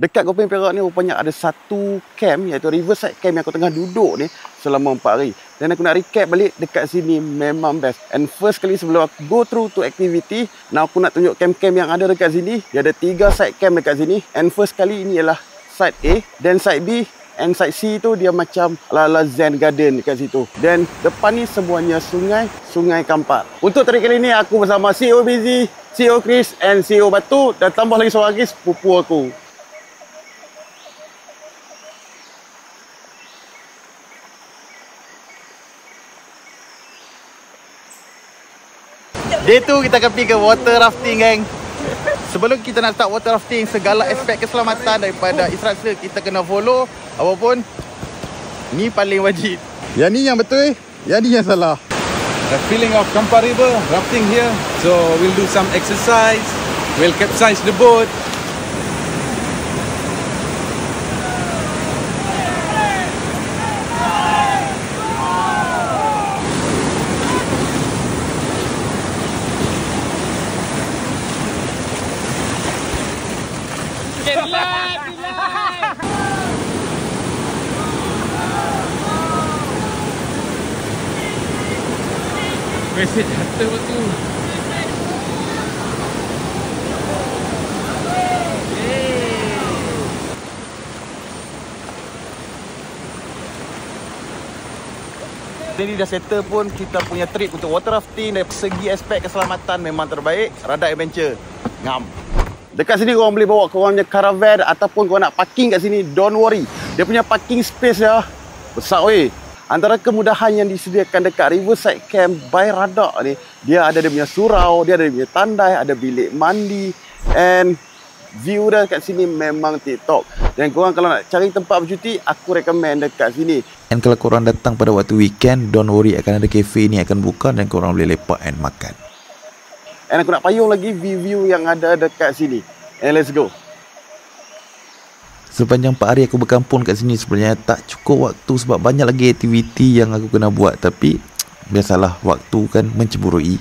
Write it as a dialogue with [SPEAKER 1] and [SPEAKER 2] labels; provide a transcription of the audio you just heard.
[SPEAKER 1] Dekat Gopeng Perak ni rupanya ada satu camp, iaitu riverside camp yang aku tengah duduk ni selama 4 hari. Dan aku nak recap balik, dekat sini memang best. And first kali sebelum aku go through to activity, now aku nak tunjuk camp-camp yang ada dekat sini. Dia ada 3 side camp dekat sini. And first kali ini ialah side A, then side B, and side C tu dia macam ala-ala Zen Garden dekat situ. Dan depan ni semuanya sungai, Sungai Kampar. Untuk tarik kali ni aku bersama CEO Busy, CEO Chris and CEO Batu, dan tambah lagi seorang lagi sepupu aku. Day tu kita akan pergi ke water rafting, geng. Sebelum kita nak start water rafting, segala aspek keselamatan daripada instructor kita kena follow. Apapun, ni paling wajib. Yang ni yang betul, yang ni yang salah.
[SPEAKER 2] The feeling of Kampar River, rafting here. So we'll do some exercise, we'll capsize the boat.
[SPEAKER 3] Mesej jatuh tu.
[SPEAKER 1] Jadi dah settle pun kita punya trip untuk water rafting. Dari segi aspek keselamatan memang terbaik. Rada adventure. Ngam. Dekat sini korang boleh bawa korang punya caravan ataupun korang nak parking kat sini, don't worry. Dia punya parking space dia besar weh. Antara kemudahan yang disediakan dekat Riverside Camp by Radak ni, dia ada dia punya surau, dia ada dia punya tandai, ada bilik mandi, and view dia kat sini memang tip-top. Dan korang kalau nak cari tempat bercuti, aku recommend dekat sini.
[SPEAKER 4] Dan kalau korang datang pada waktu weekend, don't worry, akan ada kafe ni akan buka dan korang boleh lepak and makan.
[SPEAKER 1] And aku nak payung lagi view-view yang ada dekat sini. And let's go.
[SPEAKER 4] Sepanjang 4 hari aku berkampung kat sini, sebenarnya tak cukup waktu sebab banyak lagi aktiviti yang aku kena buat. Tapi biasalah, waktu kan mencemburui.